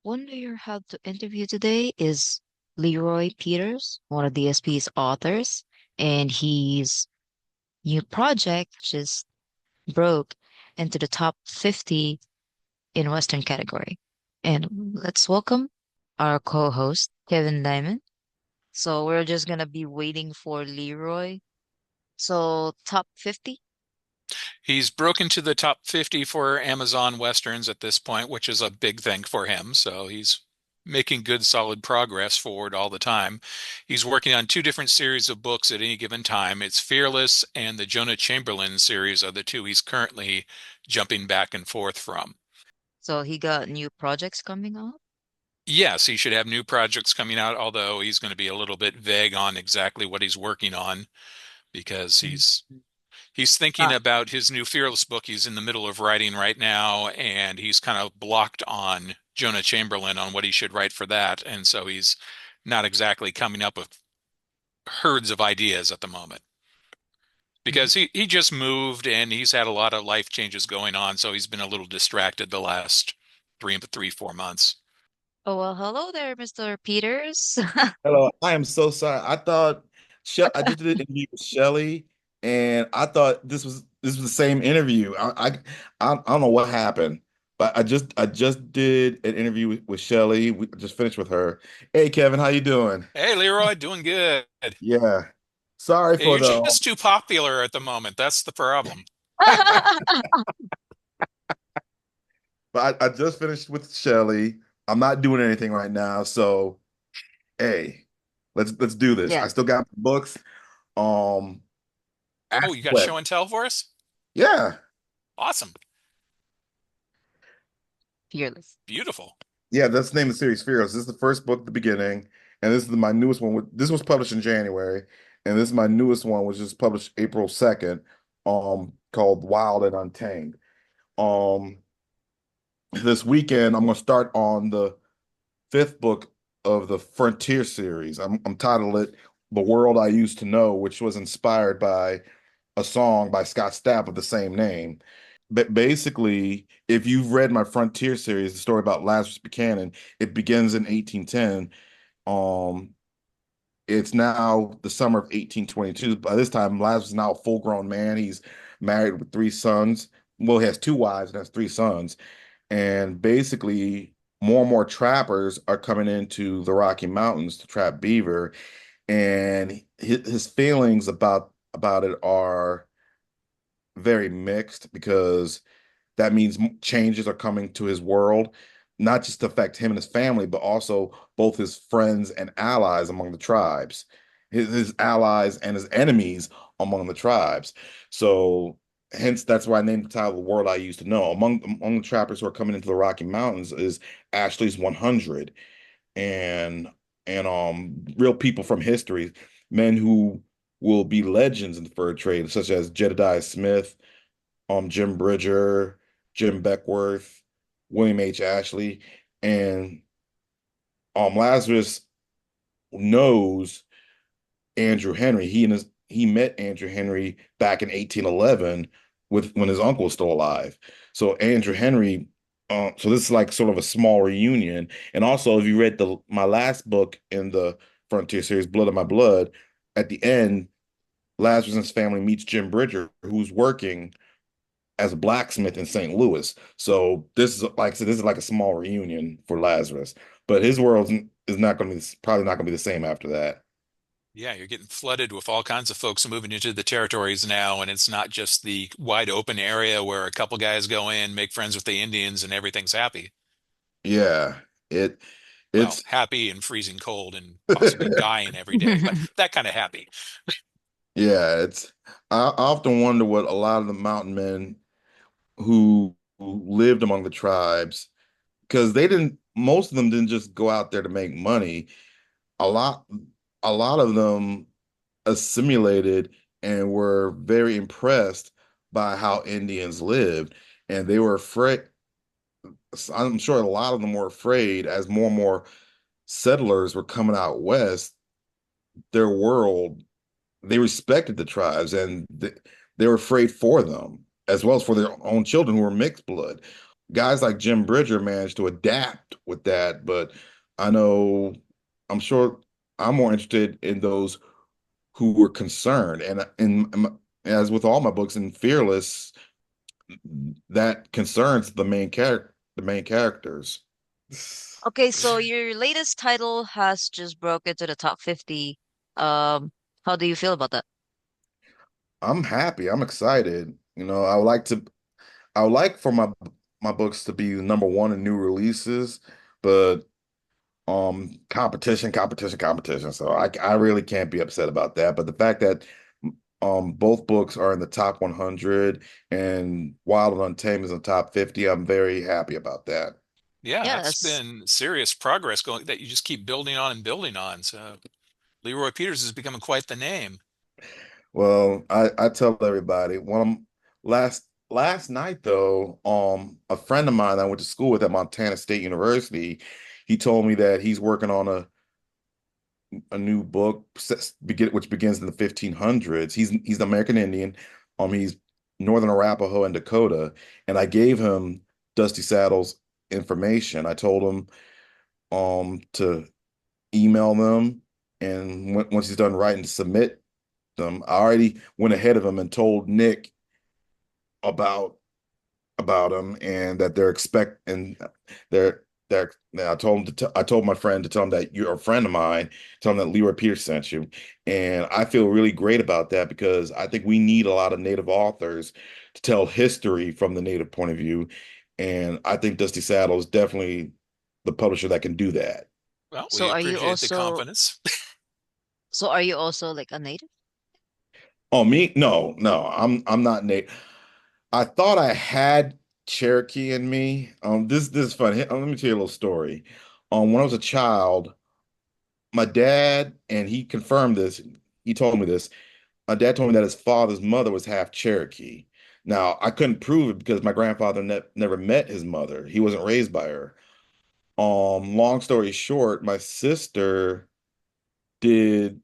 One we have to interview today is LeRoy Peters, one of DSP's authors, and his new project just broke into the top 50 in Western category. And let's welcome our co-host, Kevin Diamond. So we're just gonna be waiting for Leroy. So top 50? He's broken to the top 50 for Amazon Westerns at this point, which is a big thing for him. So he's making good, solid progress forward all the time. He's working on two different series of books at any given time. It's Fearless and the Jonah Chamberlain series are the two he's currently jumping back and forth from. So he got new projects coming up? Yes, he should have new projects coming out, although he's going to be a little bit vague on exactly what he's working on because Mhm. he's thinking Ah, about his new Fearless book he's in the middle of writing right now, and he's kind of blocked on Jonah Chamberlain on what he should write for that. And so he's not exactly coming up with herds of ideas at the moment mhm. because he just moved and he's had a lot of life changes going on. So he's been a little distracted the last 4 months. Oh, well, hello there, Mr. Peters. Hello, I am so sorry. I thought I just did an interview with Shelly, and I thought this was the same interview. I don't know what happened, but I just did an interview with Shelly. We just finished with her. Hey, Kevin, how you doing? Hey, Leroy, doing good. Yeah, sorry Yeah, for you're the. just too popular at the moment. That's the problem. But I just finished with Shelly. I'm not doing anything right now, so hey, let's do this. Yeah, I still got books. Oh, Ask you got what? show and tell for us? Yeah. Awesome. fearless. Beautiful. Yeah, that's the name of the series, Fearless. This is the first book at the beginning, and this is my newest one. This was published in January, and this is my newest one, which is published April 2nd, called Wild and Untamed. Um, this weekend I'm gonna start on the fifth book of the Frontier series. I'm titled it The World I Used to Know, which was inspired by a song by Scott Stapp of the same name. But basically, if you've read my Frontier series, the story about Lazarus Buchanan, it begins in 1810. Um, it's now the summer of 1822. By this time, Lazarus is now a full-grown man. He's married with three sons. Well, he has two wives and has three sons. And basically, more and more trappers are coming into the Rocky Mountains to trap beaver. And his feelings about it are very mixed because that means changes are coming to his world, not just to affect him and his family, but also both his friends and allies among the tribes, his allies and his enemies among the tribes. So, hence, that's why I named the title "The World I Used to Know." Among the trappers who are coming into the Rocky Mountains is Ashley's 100, and real people from history, men who will be legends in the fur trade, such as Jedediah Smith, Jim Bridger, Jim Beckworth, William H. Ashley, and Lazarus knows Andrew Henry. He met Andrew Henry back in 1811 with when his uncle was still alive. So Andrew Henry, so this is like sort of a small reunion. And also, if you read the my last book in the Frontier series, Blood of My Blood, at the end, Lazarus and his family meets Jim Bridger, who's working as a blacksmith in St. Louis. So this is like I said, this is like a small reunion for Lazarus, but his world is not going to be probably not going to be the same after that. Yeah, you're getting flooded with all kinds of folks moving into the territories now, and it's not just the wide open area where a couple guys go in, make friends with the Indians, and everything's happy. Yeah, it Well, it's happy and freezing cold and possibly dying every day, but that kind of happy. yeah, it's I often wonder what a lot of the mountain men who lived among the tribes, because they didn't most of them didn't just go out there to make money. A lot a lot of them assimilated and were very impressed by how Indians lived. And they were afraid, I'm sure a lot of them were afraid as more and more settlers were coming out west, their world, they respected the tribes and they were afraid for them, as well as for their own children who were mixed blood. guys like Jim Bridger managed to adapt with that, but I know I'm sure I'm more interested in those who were concerned. And as with all my books in Fearless, that concerns the main characters. Okay, so your latest title has just broke into the top 50. Um, how do you feel about that? I'm happy. I'm excited. I would like for my books to be number one in new releases, but competition. So I really can't be upset about that. But the fact that both books are in the top 100 and Wild and Untamed is in the top 50, I'm very happy about that. Yeah, that's Yes. been serious progress going that you just keep building on and building on. So Leroy Peters is becoming quite the name. Well, I tell everybody last night though, a friend of mine I went to school with at Montana State University, he told me that he's working on a new book which begins in the 1500s. He's an American Indian. He's Northern Arapaho and Dakota, and I gave him Dusty Saddles information. I told him to email them, and once he's done writing, to submit them. I already went ahead of him and told Nick about about him and that they're I told him I told my friend to tell him that you're a friend of mine, tell him that LeRoy Peters sent you. And I feel really great about that because I think we need a lot of Native authors to tell history from the Native point of view. And I think Dusty Saddle is definitely the publisher that can do that. Well, So we are you appreciate the also confidence. so are you also like a native? Oh, me? No, no, I'm not Nate. I thought I had Cherokee in me. This is funny. Let me tell you a little story. When I was a child, my dad, and he confirmed this, he told me this. My dad told me that his father's mother was half Cherokee. Now, I couldn't prove it because my grandfather never met his mother. He wasn't raised by her. Long story short, my sister did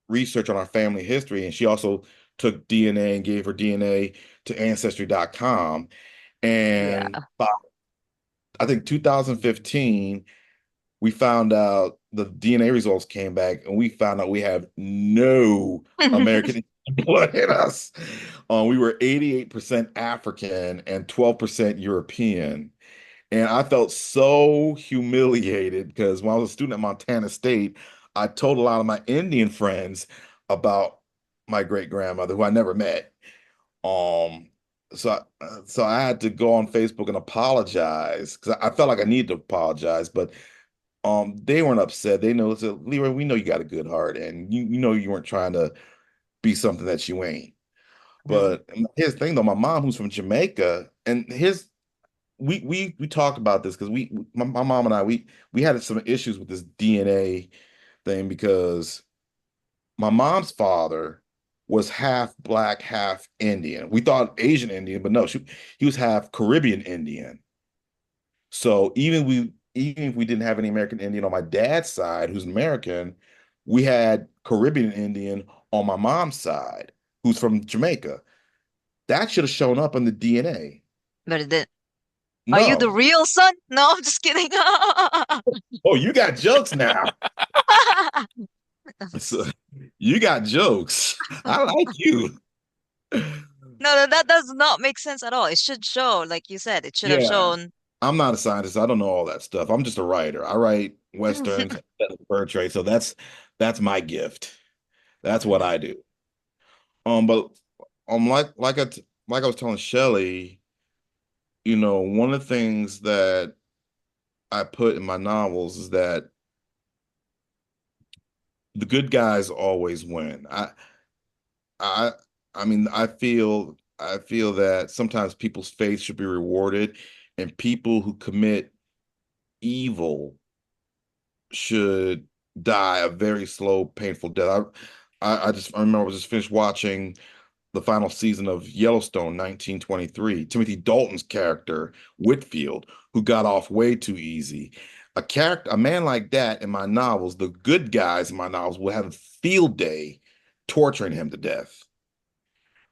research on our family history, and she also took DNA and gave her DNA to Ancestry.com. And Yeah. by, I think 2015, we found out the DNA results came back, and we found out we have no American blood in us. We were 88% African and 12% European. And I felt so humiliated because when I was a student at Montana State, I told a lot of my Indian friends about my great grandmother, who I never met. Um, so I had to go on Facebook and apologize because I felt like I needed to apologize, but they weren't upset. They know, said, Leroy, we know you got a good heart, and you know you weren't trying to be something that you ain't. Mhm. But here's the thing though, my mom, who's from Jamaica, and his we talked about this because my mom and I we had some issues with this DNA thing because my mom's father was half black, half Indian. We thought Asian Indian, but no, he was half Caribbean Indian. So even if we didn't have any American Indian on my dad's side, who's American, we had Caribbean Indian on my mom's side, who's from Jamaica. That should have shown up in the DNA. But then, are you the No. real son? No, I'm just kidding. Oh, you got jokes now. So, you got jokes. I like you. No, no, that does not make sense at all. It should show, like you said, it should have Yeah. shown. I'm not a scientist. I don't know all that stuff. I'm just a writer. I write Westerns and fur trade. So that's my gift. That's what Mhm. I do. But like I was telling Shelley, one of the things that I put in my novels is that the good guys always win. I I mean I feel that sometimes people's faith should be rewarded, and people who commit evil should die a very slow, painful death. I remember I was just finished watching the final season of Yellowstone 1923. Timothy Dalton's character, Whitfield, who got off way too easy. A man like that in my novels, the good guys in my novels will have a field day torturing him to death.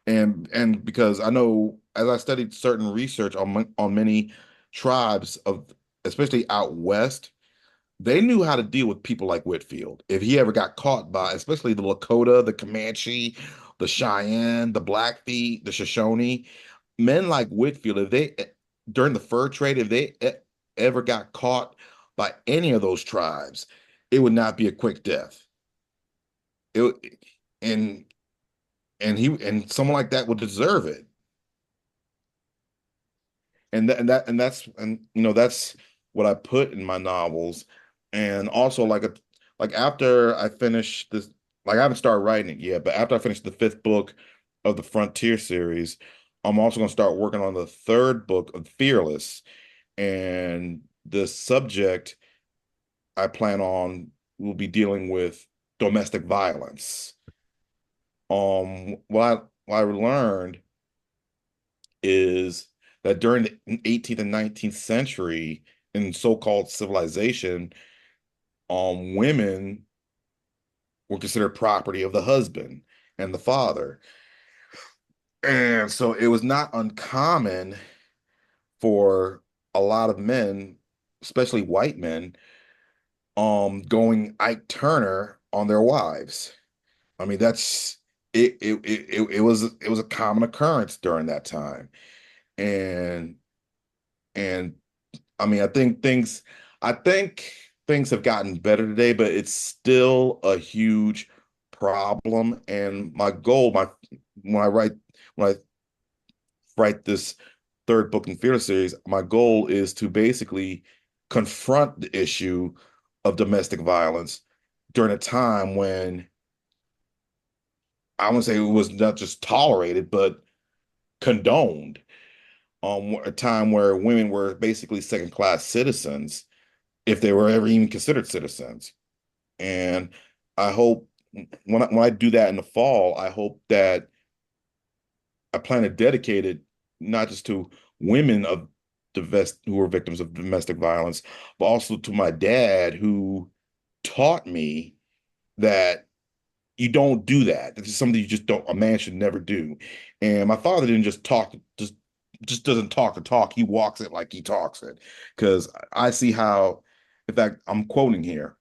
And because I know as I studied certain research on many tribes of, especially out west, they knew how to deal with people like Whitfield. If he ever got caught by, especially the Lakota, the Comanche, the Cheyenne, the Blackfeet, the Shoshone, men like Whitfield, if they during the fur trade, if they ever got caught by any of those tribes, it would not be a quick death. It and and someone like that would deserve it. And that's what I put in my novels. And also like after I finish this, like I haven't started writing it yet, but after I finish the fifth book of the Frontier series, I'm also going to start working on the third book of Fearless. And the subject I plan on will be dealing with domestic violence. What I learned is that during the 18th and 19th century in so-called civilization, women were considered property of the husband and the father. And so it was not uncommon for a lot of men, especially white men, going Ike Turner on their wives. I mean, that's it was a common occurrence during that time. And and I mean, I think things have gotten better today, but it's still a huge problem. And my goal, my when I write when I write this third book in Fear series, my goal is to basically confront the issue of domestic violence during a time when I wouldn't say it was not just tolerated, but condoned. A time where women were basically second class citizens if they were ever even considered citizens. And I hope when I do that in the fall, I hope that I plan to dedicate it not just to women of who were victims of domestic violence, but also to my dad who taught me that you don't do that. This is something you just don't, a man should never do. And my father didn't just talk, just doesn't talk the talk. He walks it like he talks it. Because I see how, in fact, I'm quoting here.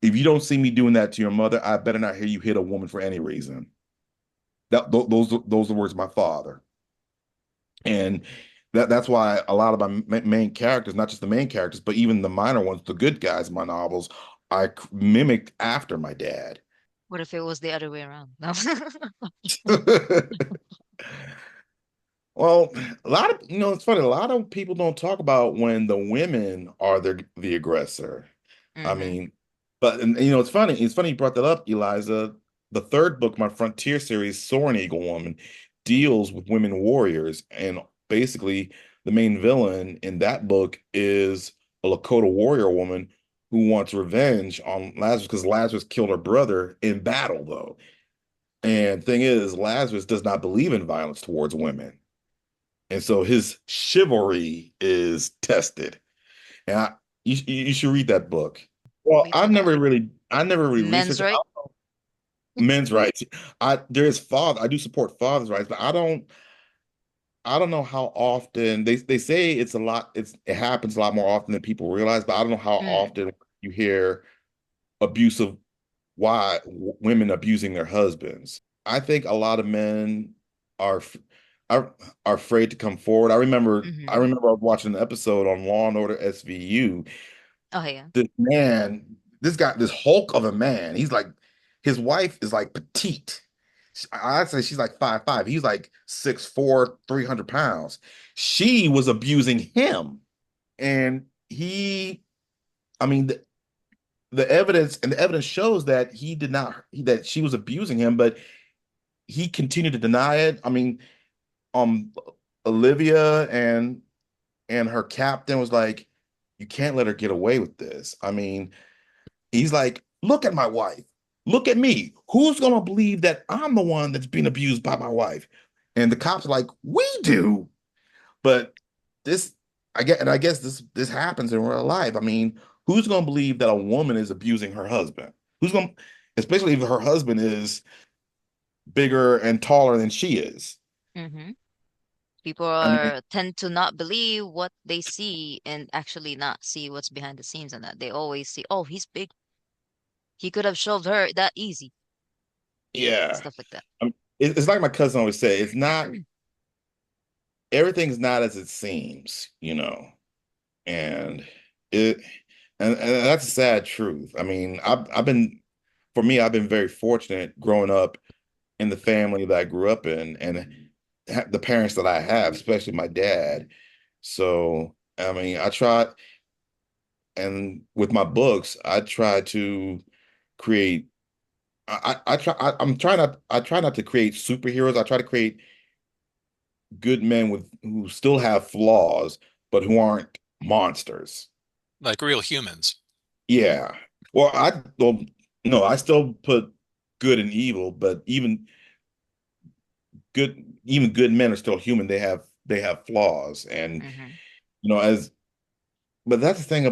If you don't see me doing that to your mother, I better not hear you hit a woman for any reason. Those are the words of my father. And that's why a lot of my main characters, not just the main characters, but even the minor ones, the good guys in my novels, I mimicked after my dad. What if it was the other way around? No. Well, a lot of, it's funny, a lot of people don't talk about when the women are the aggressor. I Mm-hmm. mean, but it's funny you brought that up, Eliza. The third book, my Frontier series, Soaring Eagle Woman, deals with women warriors, and basically the main villain in that book is a Lakota warrior woman who wants revenge on Lazarus because Lazarus killed her brother in battle, though. And thing is, Lazarus does not believe in violence towards women. And so his chivalry is tested. And you should read that book. Well, Read about I never really men's researched right. men's rights. I do support fathers' rights, but I don't know how often they say it happens a lot more often than people realize, but I don't know how Mm, often you hear abusive women abusing their husbands. I think a lot of men are are, are afraid to come forward. I mm-hmm. remember I was watching an episode on Law and Order SVU. Oh yeah. This man, this Hulk of a man. His wife is like petite. I'd say she's like 5'5". He's like 6'4", 300 pounds. She was abusing him. And I mean, the evidence shows that he did not, that she was abusing him, but he continued to deny it. I mean, um, Olivia and her captain was like, you can't let her get away with this. I mean, he's like, look at my wife. Look at me. Who's gonna believe that I'm the one that's being abused by my wife? And the cops are like, we do. But this, I guess this happens in real life. I mean, who's gonna believe that a woman is abusing her husband? Who's gonna, especially if her husband is bigger and taller than she is? Mm-hmm. People I mean, are tend to not believe what they see and actually not see what's behind the scenes on that. They always see, oh, he's big. He could have shoved her that easy. yeah. Stuff like that. It's like my cousin always said, it's not everything's not as it seems, and it and that's a sad truth. I mean, I've been for me, I've been very fortunate growing up in the family that I grew up in and the parents that I have, especially my dad. So, I mean, I try and with my books, I try to create I try not to create superheroes. I try to create good men with who still have flaws, but who aren't monsters. Like real humans. Yeah. Well, no, I still put good and evil, but even good men are still human. They have flaws, and Hmm. as but that's the thing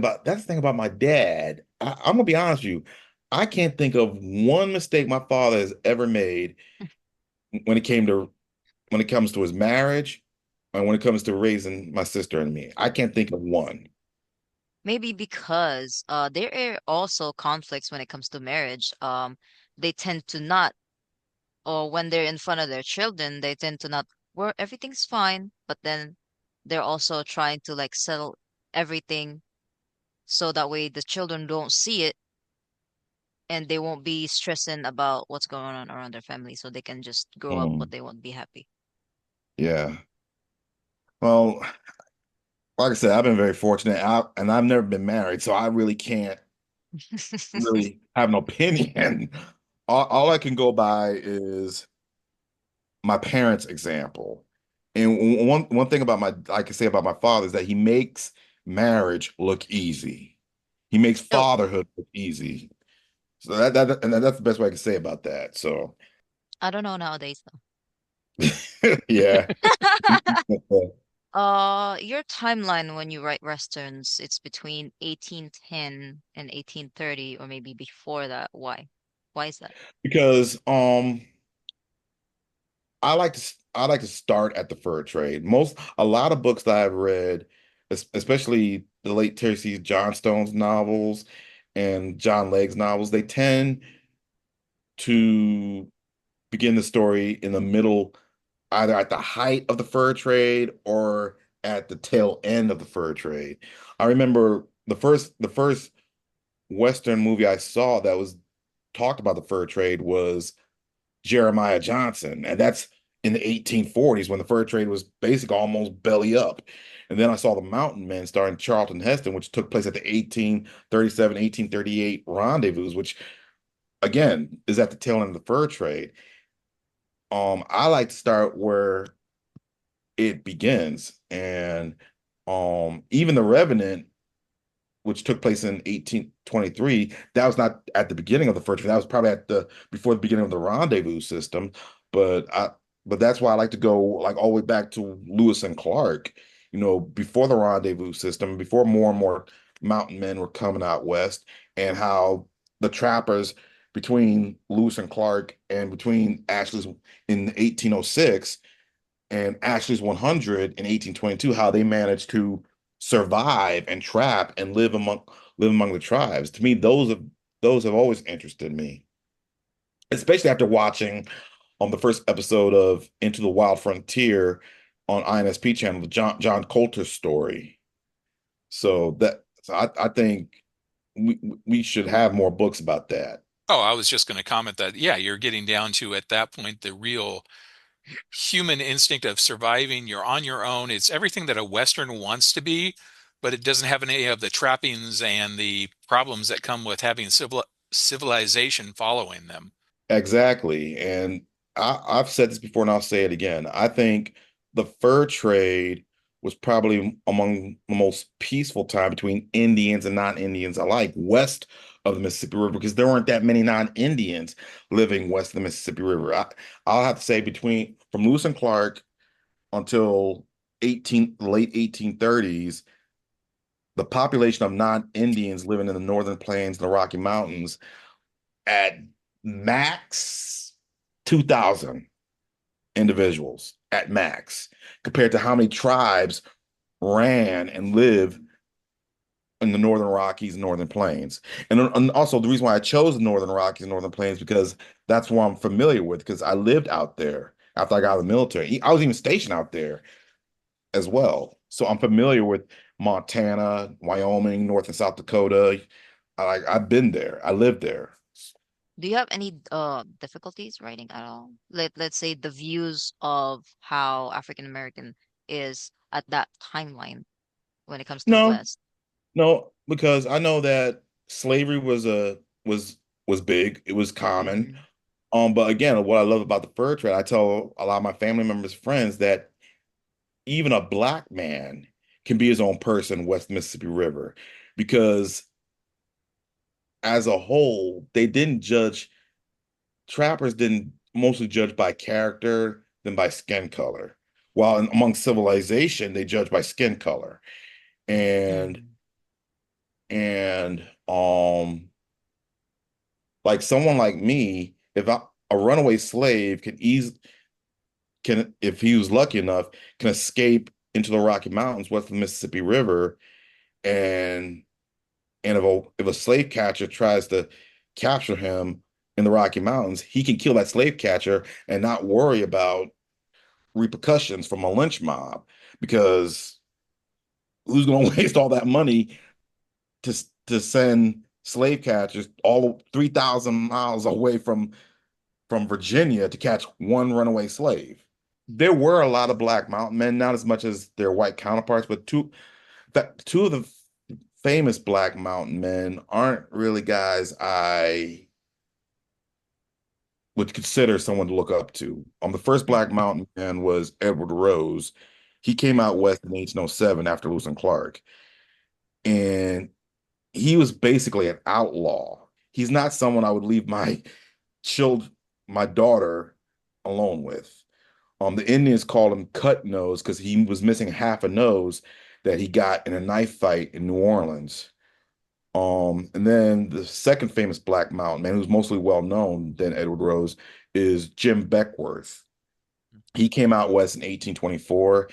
about my dad. I'm gonna be honest with you. I can't think of one mistake my father has ever made when it came to when it comes to his marriage and when it comes to raising my sister and me. I can't think of one. Maybe because there are also conflicts when it comes to marriage. They tend to not, or when they're in front of their children, they tend to not, where everything's fine, but then they're also trying to like settle everything so that way the children don't see it and they won't be stressing about what's going on around their family, so they can just grow up, but Mm, they won't be happy. yeah. Well, like I said, I've been very fortunate, and I've never been married, so I really can't really have an opinion. All I can go by is my parents' example. And one thing about I can say about my father is that he makes marriage look easy. He makes Oh, fatherhood look easy. So that's the best way I can say about that. So I don't know nowadays yeah. though. Your timeline when you write Westerns, it's between 1810 and 1830, or maybe before that. Why? Why is that? Because I like to start at the fur trade. A lot of books that I've read, especially the late Terry C. Johnstone's novels and John Legg's novels, they tend to begin the story in the middle, either at the height of the fur trade or at the tail end of the fur trade. I remember the first Western movie I saw that was talked about the fur trade was Jeremiah Johnson, and that's in the 1840s when the fur trade was basically almost belly up. And then I saw The Mountain Men starring Charlton Heston, which took place at the 1837, 1838 rendezvous, which again is at the tail end of the fur trade. I like to start where it begins, and even The Revenant, which took place in 1823, that was not at the beginning of the first. That was probably at the before the beginning of the rendezvous system. But I, but that's why I like to go like all the way back to Lewis and Clark. Before the rendezvous system, before more and more mountain men were coming out west, and how the trappers between Lewis and Clark and between Ashley's in 1806 and Ashley's 100 in 1822, how they managed to survive and trap and live among the tribes. To me, those have always interested me, especially after watching on the first episode of Into the Wild Frontier on INSP channel, the John Coulter story. So I think we should have more books about that. Oh, I was just going to comment that, yeah, you're getting down to at that point the real human instinct of surviving. You're on your own. It's everything that a Western wants to be, but it doesn't have any of the trappings and the problems that come with having civilization following them. Exactly. And I've said this before and I'll say it again. I think the fur trade was probably among the most peaceful time between Indians and non-Indians alike west of the Mississippi River because there weren't that many non-Indians living west of the Mississippi River. I'll have to say between from Lewis and Clark until late 1830s, the population of non-Indians living in the northern plains and the Rocky Mountains at max 2,000 individuals. at max compared to how many tribes ran and live in the Northern Rockies, Northern Plains. And also the reason why I chose the Northern Rockies, Northern Plains, because that's what I'm familiar with, because I lived out there after I got out of the military. I was even stationed out there as well. So I'm familiar with Montana, Wyoming, North and South Dakota. I've been there. I lived there. Do you have any difficulties writing at all? Let's say the views of how African American is at that timeline when it comes to No, West. no, because I know that slavery was big. It was common. Mm-hmm. But again, what I love about the fur trade, I tell a lot of my family members, friends that even a black man can be his own person west Mississippi River, because as a whole, they didn't judge, trappers didn't mostly judge by character than by skin color. While among civilization, they judge by skin color. And Mm-hmm. and like someone like me, a runaway slave can, if he was lucky enough, can escape into the Rocky Mountains west of the Mississippi River, and if a slave catcher tries to capture him in the Rocky Mountains, he can kill that slave catcher and not worry about repercussions from a lynch mob, because who's going to waste all that money to send slave catchers all 3,000 miles away from Virginia to catch one runaway slave? There were a lot of black mountain men, not as much as their white counterparts, but two of the famous black mountain men aren't really guys I would consider someone to look up to. The first Black Mm-hmm. Mountain Man was Edward Rose. He came out west in 1807 after Lewis and Clark, and he was basically an outlaw. He's not someone I would leave children, my daughter, alone with. The Indians called him Cut Nose because he was missing half a nose that he got in a knife fight in New Orleans. And then the second famous Black Mountain Man, who's mostly well known than Edward Rose, is Jim Beckworth. He came out west in 1824,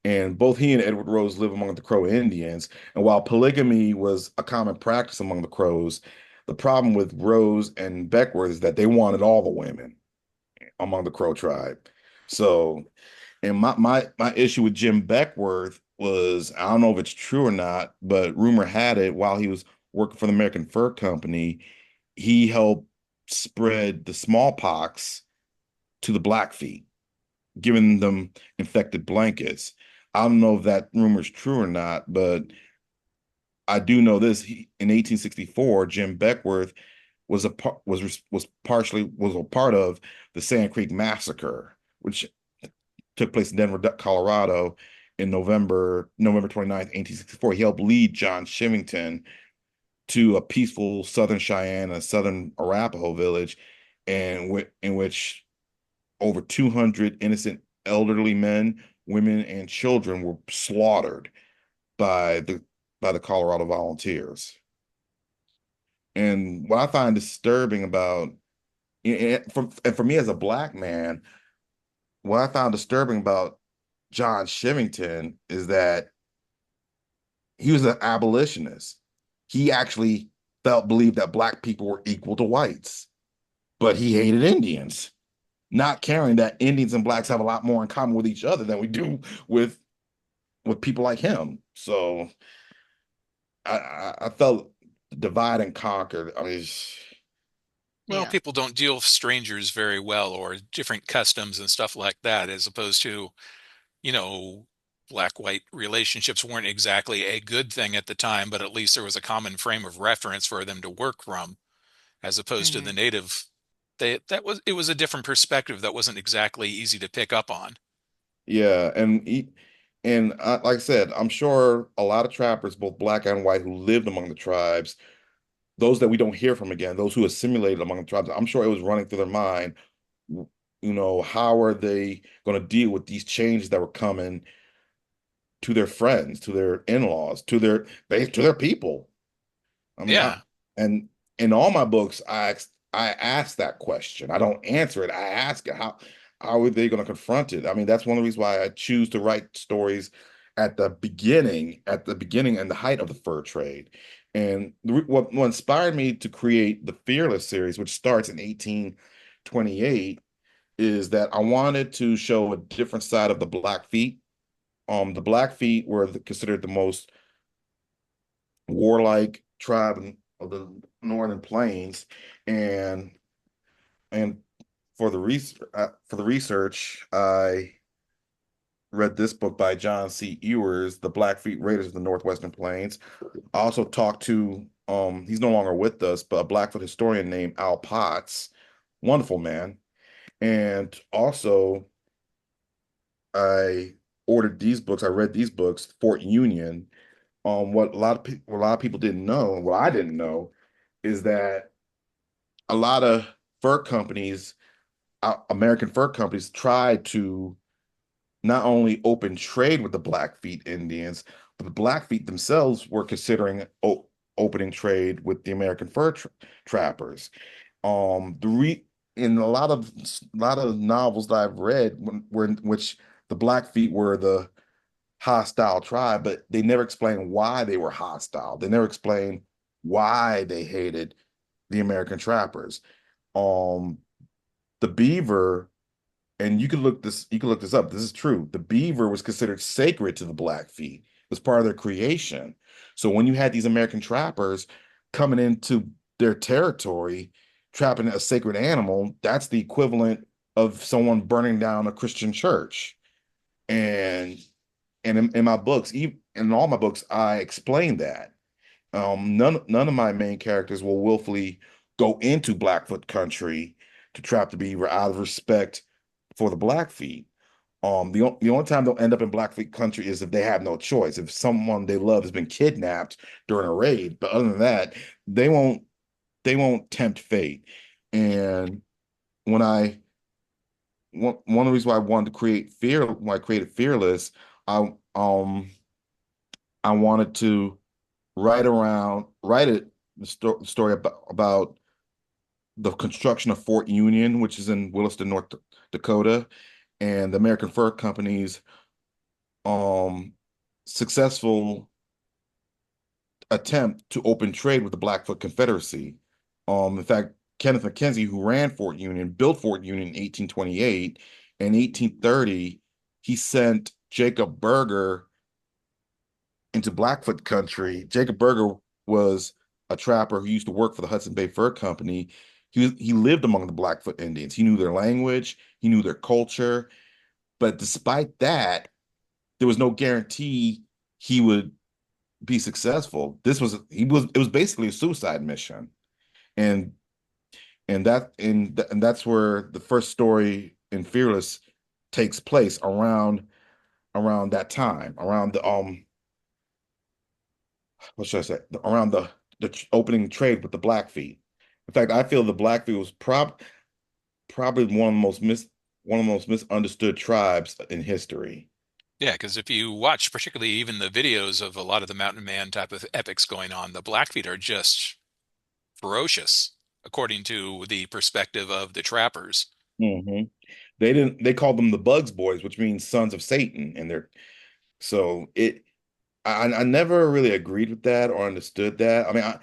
and both he and Edward Rose live among the Crow Indians. And while polygamy was a common practice among the Crows, the problem with Rose and Beckworth is that they wanted all the women among the Crow tribe. So, and my issue with Jim Beckworth was, I don't know if it's true or not, but rumor had it while he was working for the American Fur Company, he helped spread the smallpox to the Blackfeet, giving them infected blankets. I don't know if that rumor is true or not, but I do know this. In 1864, Jim Beckworth was a part of the Sand Creek Massacre, which took place in Denver, Colorado, in November 29th, 1864. He helped lead John Shivington to a peaceful Southern Cheyenne and Southern Arapaho village, and in which over 200 innocent elderly men, women, and children were slaughtered by the Colorado Volunteers. And what I find disturbing about, and for me as a black man, what I found disturbing about John Shivington is that he was an abolitionist. He actually believed that black people were equal to whites, but he hated Indians, not caring that Indians and blacks have a lot more in common with each other than we do with people like him. So I felt divide and conquer. I mean, Well, Yeah. people don't deal with strangers very well or different customs and stuff like that, as opposed to, you know, black-white relationships weren't exactly a good thing at the time, but at least there was a common frame of reference for them to work from, as opposed to the Mm-hmm. native. It was a different perspective that wasn't exactly easy to pick up on. yeah, like I said, I'm sure a lot of trappers, both black and white, who lived among the tribes, those that we don't hear from again, those who assimilated among the tribes, I'm sure it was running through their mind, how are they going to deal with these changes that were coming to their friends, to their in-laws, to their people. I mean, Yeah. and in all my books, I ask that question. I don't answer it. I ask it. how are they going to confront it? I mean, that's one of the reasons why I choose to write stories at the beginning and the height of the fur trade. And what inspired me to create the Fearless series, which starts in 1828, is that I wanted to show a different side of the Blackfeet. The Blackfeet were considered the most warlike tribe of the Northern Plains, and and for the research, I read this book by John C. Ewers, The Blackfeet Raiders of the Northwestern Plains. I also talked to he's no longer with us, but a Blackfoot historian named Al Potts, wonderful man. And also I ordered these books. I read these books, Fort Union. What a lot of people didn't know, what I didn't know, is that a lot of fur companies, American fur companies, tried to not only open trade with the Blackfeet Indians, but the Blackfeet themselves were considering opening trade with the American trappers. The re In a lot of novels that I've read, were in which the Blackfeet were the hostile tribe, but they never explained why they were hostile. They never explained why they hated the American trappers. Um, the beaver, and you can look this up. This is true. The beaver was considered sacred to the Blackfeet. It was part of their creation. So when you had these American trappers coming into their territory, trapping a sacred animal, that's the equivalent of someone burning down a Christian church. And in my books, even in all my books, I explain that. None of my main characters will willfully go into Blackfoot country to trap the beaver out of respect for the Blackfeet. The only time they'll end up in Blackfeet country is if they have no choice, if someone they love has been kidnapped during a raid. But other than that, they won't tempt fate. And when I one of the reasons why I wanted to when I created Fearless, I I wanted to write the story about the construction of Fort Union, which is in Williston, North Dakota, and the American Fur Company's um, successful attempt to open trade with the Blackfoot Confederacy. In fact, Kenneth McKenzie, who ran Fort Union, built Fort Union in 1828. In 1830, he sent Jacob Berger into Blackfoot country. Jacob Berger was a trapper who used to work for the Hudson Bay Fur Company. He lived among the Blackfoot Indians. He knew their language, he knew their culture. But despite that, there was no guarantee he would be successful. It was basically a suicide mission. And and that's where the first story in Fearless takes place around that time, around the what should I say? Around the opening trade with the Blackfeet. In fact, I feel the Blackfeet was probably one of the most misunderstood tribes in history. Yeah, because if you watch particularly even the videos of a lot of the Mountain Man type of epics going on, the Blackfeet are just ferocious, according to the perspective of the trappers. Hmm. They called them the Bugs Boys, which means sons of Satan, and they're so it I never really agreed with that or understood that.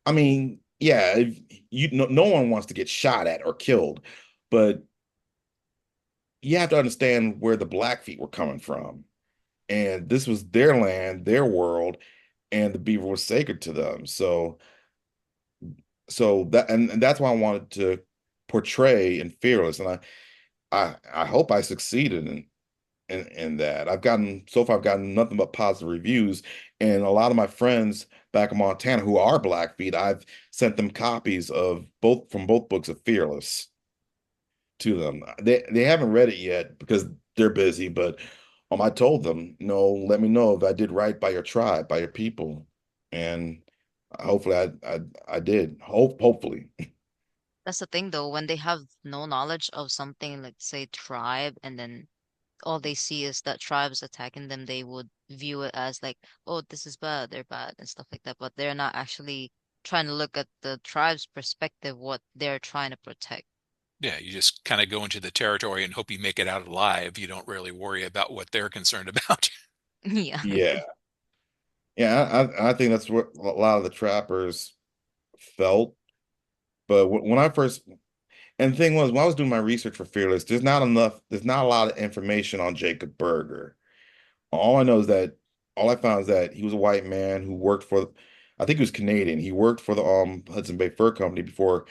I mean, yeah, no one wants to get shot at or killed, but you have to understand where the Blackfeet were coming from. And this was their land, their world, and the beaver was sacred to them. And that's why I wanted to portray in Fearless. And I hope I succeeded in that. I've gotten nothing but positive reviews. And a lot of my friends back in Montana who are Blackfeet, I've sent them copies of both books of Fearless to them. They haven't read it yet because they're busy, but I told them, let me know if I did right by your tribe, by your people. And hopefully I did. Hopefully. That's the thing though, when they have no knowledge of something like say tribe and then all they see is that tribes attacking them, they would view it as like, oh, this is bad, they're bad and stuff like that. But they're not actually trying to look at the tribe's perspective, what they're trying to protect. Yeah, you just kind of go into the territory and hope you make it out alive. You don't really worry about what they're concerned about. Yeah. Yeah. Yeah, I think that's what a lot of the trappers felt. But when I first, and the thing was, when I was doing my research for Fearless, there's not a lot of information on Jacob Berger. All I know is that all I found is that he was a white man who worked for, I think he was Canadian. He worked for the Hudson Bay Fur Company before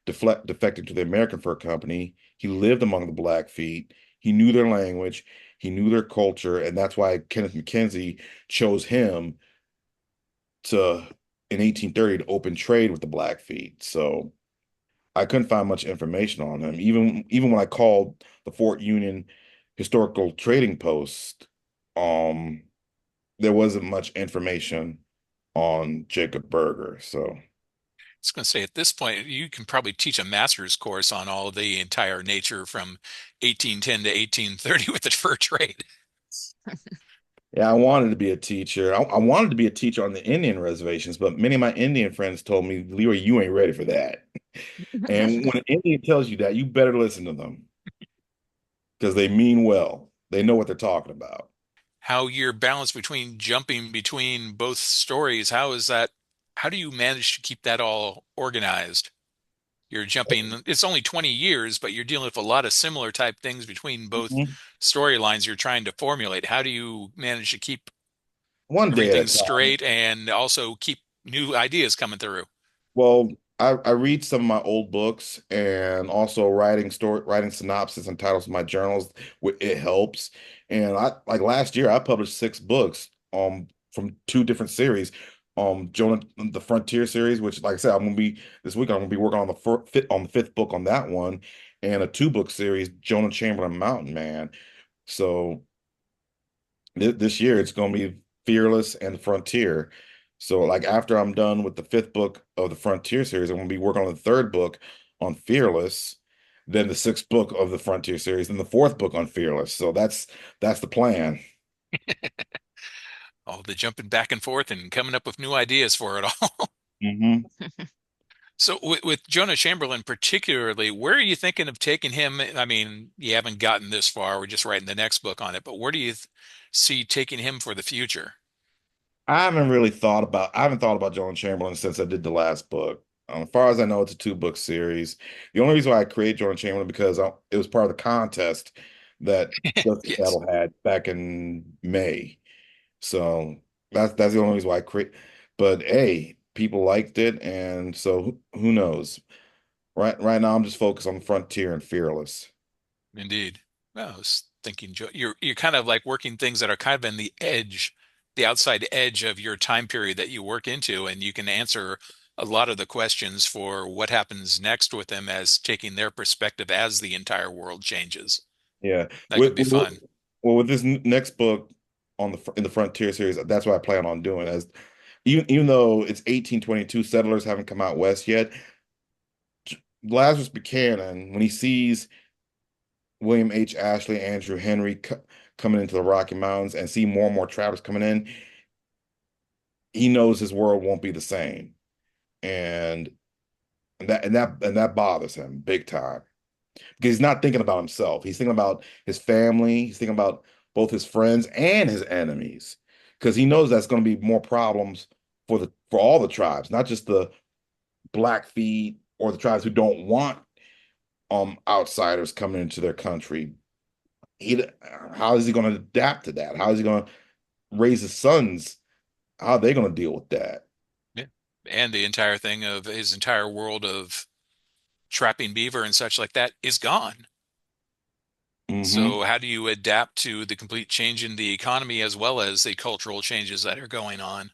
defecting to the American Fur Company. He lived among the Blackfeet. He knew their language. He knew their culture, and that's why Kenneth McKenzie chose him to in 1830 to open trade with the Blackfeet. So I couldn't find much information on him. Even when I called the Fort Union Historical Trading Post, um, there wasn't much information on Jacob Berger. So I was going to say at this point, you can probably teach a master's course on all the entire nature from 1810 to 1830 with the fur trade. yeah, I wanted to be a teacher. I wanted to be a teacher on the Indian reservations, but many of my Indian friends told me, Leroy, you ain't ready for that. And when an Indian tells you that, you better listen to them because they mean well. They know what they're talking about. How you're balanced between jumping between both stories, how is that? How do you manage to keep that all organized? You're jumping, it's only 20 years, but you're dealing with a lot of similar type things between both Mhm. storylines you're trying to formulate. How do you manage to keep One day at a everything time. straight and also keep new ideas coming through? Well, I read some of my old books and also writing synopsis and titles of my journals. It helps. And I like last year I published 6 books from 2 different series. Jonah the Frontier series, which like I said, I'm gonna be this week I'm gonna be working on the fifth book on that one, and a 2 book series, Jonah Chamberlain Mountain Man. So this year it's going to be Fearless and Frontier. So like after I'm done with the 5th book of the Frontier series, I'm going to be working on the 3rd book on Fearless, then the 6th book of the Frontier series, then the 4th book on Fearless. So that's the plan. All the jumping back and forth and coming up with new ideas for it all. Hmm. So with Jonah Chamberlain particularly, where are you thinking of taking him? I mean, you haven't gotten this far. We're just writing the next book on it, but where do you see taking him for the future? I haven't thought about John Chamberlain since I did the last book. As far as I know, it's a 2 book series. The only reason why I created John Chamberlain because it was part of the contest that Justin Yes, Battle had back in May. So that's the only reason why I create. But hey, people liked it, and so who knows? Right now, I'm just focused on Frontier and Fearless. indeed. Well, I was thinking, you're kind of like working things that are kind of in the edge, the outside edge of your time period that you work into, and you can answer a lot of the questions for what happens next with them as taking their perspective as the entire world changes. Yeah. That could be fun. With this next book in the Frontier series, that's what I plan on doing. As even though it's 1822, settlers haven't come out west yet. Lazarus Buchanan, when he sees William H. Ashley, Andrew Henry coming into the Rocky Mountains and see more and more travelers coming in, he knows his world won't be the same. And that bothers him big time because he's not thinking about himself. He's thinking about his family. He's thinking about both his friends and his enemies because he knows that's going to be more problems for all the tribes, not just the Blackfeet or the tribes who don't want outsiders coming into their country. He how is he going to adapt to that? How is he going to raise his sons? How are they going to deal with that? Yeah. And the entire thing of his entire world of trapping beaver and such like that is gone. Hmm. So how do you adapt to the complete change in the economy as well as the cultural changes that are going on?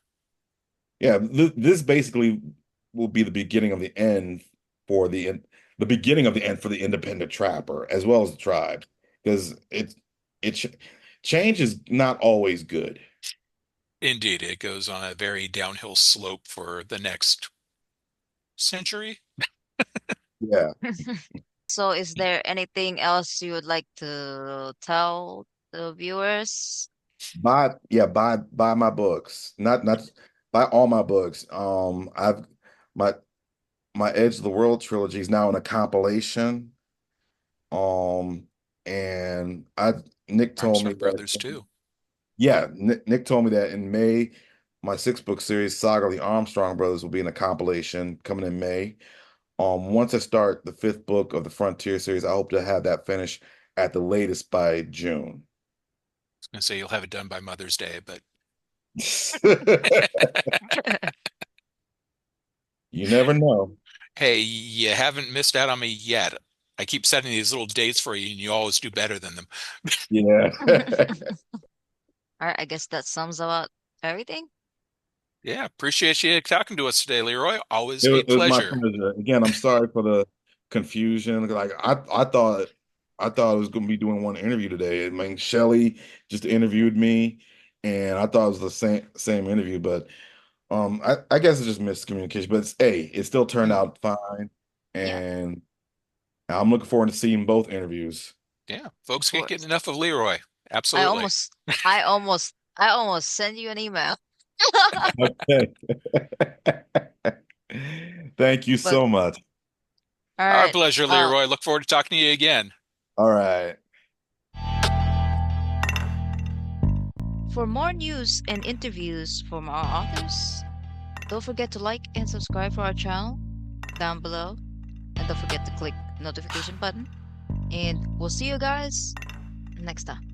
Yeah, this basically will be the beginning of the end for the beginning of the end for the independent trapper as well as the tribes because it's change is not always good. Indeed, it goes on a very downhill slope for the next century. Yeah, So, is there anything else you would like to tell the viewers? buy my books, not buy all my books. I've my my Edge of the World trilogy is now in a compilation. Um, and I Nick told me Armstrong that Brothers too. yeah, Nick told me that in May, my 6 book series, Saga of the Armstrong Brothers, will be in a compilation coming in May. Once I start the 5th book of the Frontier series, I hope to have that finished at the latest by June. I was gonna say you'll have it done by Mother's Day, but You never know. hey, you haven't missed out on me yet. I keep setting these little dates for you, and you always do better than them. Yeah. All right, I guess that sums up everything. Yeah, appreciate you talking to us today, Leroy. Always It a was my pleasure. pleasure. Again, I'm sorry for the confusion. Like I thought I was gonna be doing one interview today. I mean, Shelly just interviewed me, and I thought it was the same interview, but I guess it's just miscommunication. But it still turned Mm, out fine, yeah, and I'm looking forward to seeing both interviews. Yeah, of folks can't get course. enough of Leroy. I Absolutely. almost, I almost, I almost send you an email. Okay. Thank you But so much. all Our right. pleasure, Leroy. Look forward to talking to you again. All right. For more news and interviews from our authors, don't forget to like and subscribe for our channel down below. And don't forget to click notification button. And we'll see you guys next time.